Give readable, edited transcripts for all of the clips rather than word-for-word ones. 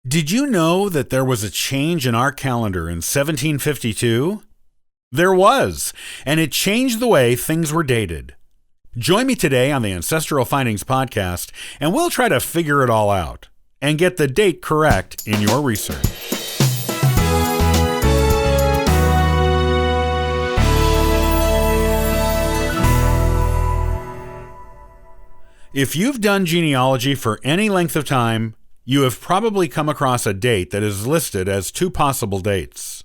Did you know that there was a change in our calendar in 1752? There was, and it changed the way things were dated. Join me today on the Ancestral Findings podcast, and we'll try to figure it all out and get the date correct in your research. If you've done genealogy for any length of time, you have probably come across a date that is listed as two possible dates.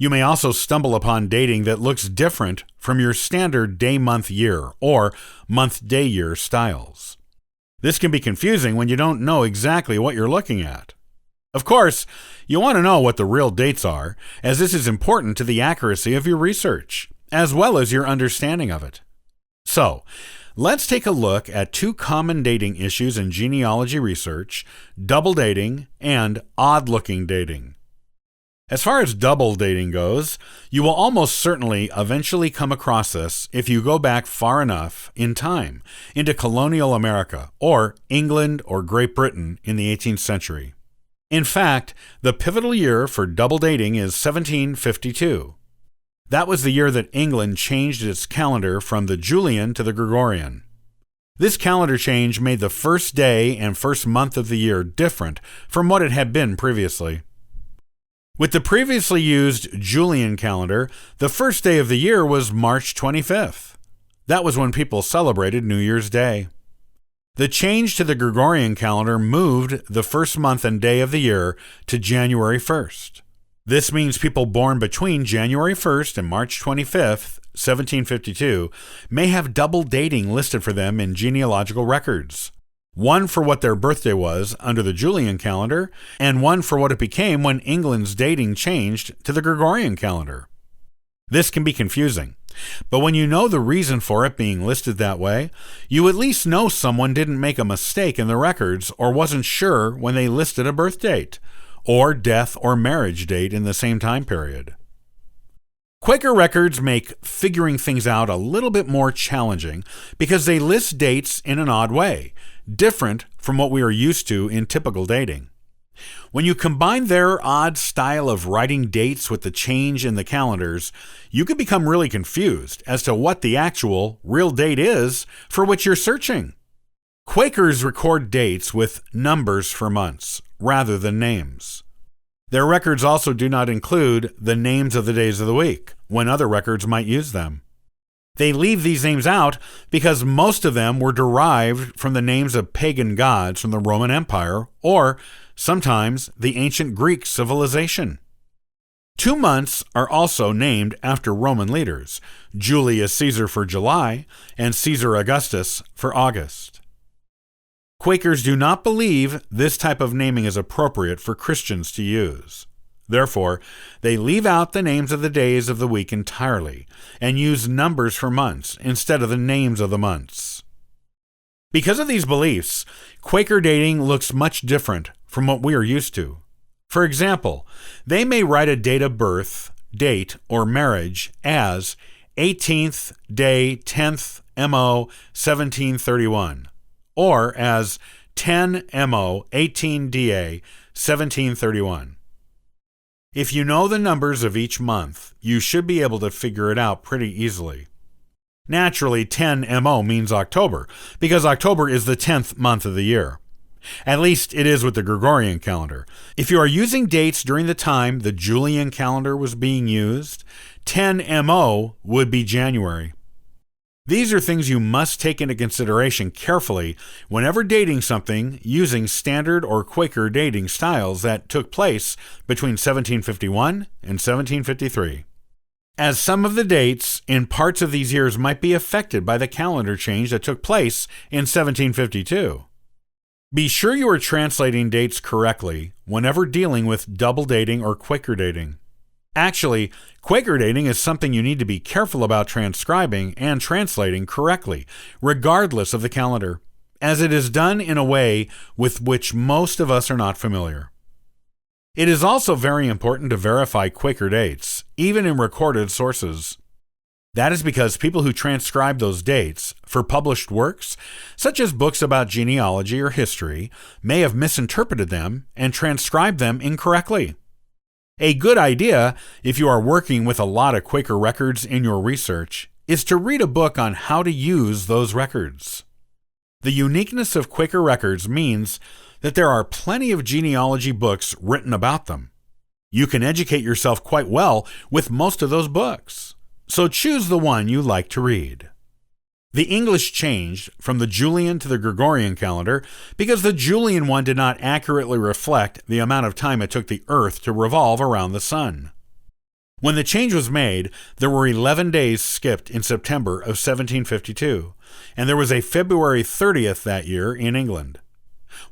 You may also stumble upon dating that looks different from your standard day-month-year or month-day-year styles. This can be confusing when you don't know exactly what you're looking at. Of course, you want to know what the real dates are, as this is important to the accuracy of your research, as well as your understanding of it. So, let's take a look at two common dating issues in genealogy research: double dating and odd-looking dating. As far as double dating goes, you will almost certainly eventually come across this if you go back far enough in time into colonial America or England or Great Britain in the 18th century. In fact, the pivotal year for double dating is 1752. That was the year that England changed its calendar from the Julian to the Gregorian. This calendar change made the first day and first month of the year different from what it had been previously. With the previously used Julian calendar, the first day of the year was March 25th. That was when people celebrated New Year's Day. The change to the Gregorian calendar moved the first month and day of the year to January 1st. This means people born between January 1st and March 25th, 1752, may have double dating listed for them in genealogical records. One for what their birthday was under the Julian calendar, and one for what it became when England's dating changed to the Gregorian calendar. This can be confusing, but when you know the reason for it being listed that way, you at least know someone didn't make a mistake in the records or wasn't sure when they listed a birth date, or death or marriage date in the same time period. Quaker records make figuring things out a little bit more challenging because they list dates in an odd way, different from what we are used to in typical dating. When you combine their odd style of writing dates with the change in the calendars, you can become really confused as to what the actual real date is for which you're searching. Quakers record dates with numbers for months rather than names. Their records also do not include the names of the days of the week, when other records might use them. They leave these names out because most of them were derived from the names of pagan gods from the Roman Empire or sometimes the ancient Greek civilization. 2 months are also named after Roman leaders: Julius Caesar for July and Caesar Augustus for August. Quakers do not believe this type of naming is appropriate for Christians to use. Therefore, they leave out the names of the days of the week entirely and use numbers for months instead of the names of the months. Because of these beliefs, Quaker dating looks much different from what we are used to. For example, they may write a date of birth, date, or marriage as 18th day 10th MO 1731, or as 10 MO 18 DA 1731. If you know the numbers of each month, you should be able to figure it out pretty easily. Naturally, 10 MO means October, because October is the 10th month of the year. At least it is with the Gregorian calendar. If you are using dates during the time the Julian calendar was being used, 10 MO would be January. These are things you must take into consideration carefully whenever dating something using standard or Quaker dating styles that took place between 1751 and 1753. As some of the dates in parts of these years might be affected by the calendar change that took place in 1752. Be sure you are translating dates correctly whenever dealing with double dating or Quaker dating. Actually, Quaker dating is something you need to be careful about transcribing and translating correctly, regardless of the calendar, as it is done in a way with which most of us are not familiar. It is also very important to verify Quaker dates, even in recorded sources. That is because people who transcribe those dates for published works, such as books about genealogy or history, may have misinterpreted them and transcribed them incorrectly. A good idea, if you are working with a lot of Quaker records in your research, is to read a book on how to use those records. The uniqueness of Quaker records means that there are plenty of genealogy books written about them. You can educate yourself quite well with most of those books. So choose the one you like to read. The English changed from the Julian to the Gregorian calendar because the Julian one did not accurately reflect the amount of time it took the Earth to revolve around the Sun. When the change was made, there were 11 days skipped in September of 1752, and there was a February 30th that year in England.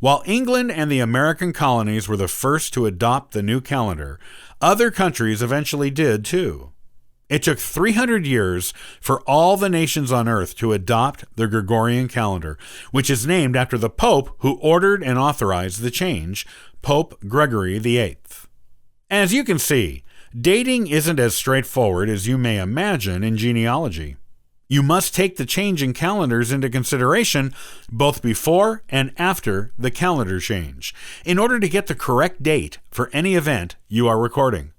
While England and the American colonies were the first to adopt the new calendar, other countries eventually did too. It took 300 years for all the nations on Earth to adopt the Gregorian calendar, which is named after the Pope who ordered and authorized the change, Pope Gregory VIII. As you can see, dating isn't as straightforward as you may imagine in genealogy. You must take the change in calendars into consideration both before and after the calendar change in order to get the correct date for any event you are recording.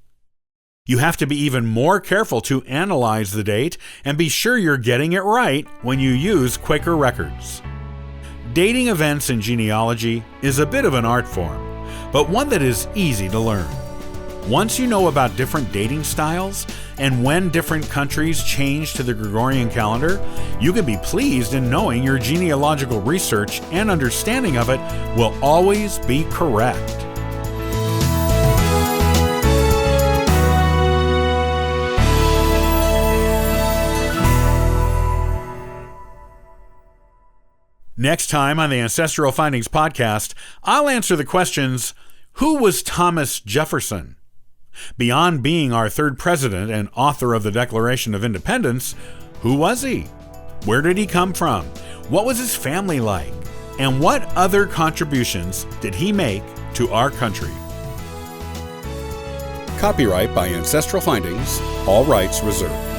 You have to be even more careful to analyze the date and be sure you're getting it right when you use Quaker records. Dating events in genealogy is a bit of an art form, but one that is easy to learn. Once you know about different dating styles and when different countries change to the Gregorian calendar, you can be pleased in knowing your genealogical research and understanding of it will always be correct. Next time on the Ancestral Findings podcast, I'll answer the questions, who was Thomas Jefferson? Beyond being our third president and author of the Declaration of Independence, who was he? Where did he come from? What was his family like? And what other contributions did he make to our country? Copyright by Ancestral Findings, all rights reserved.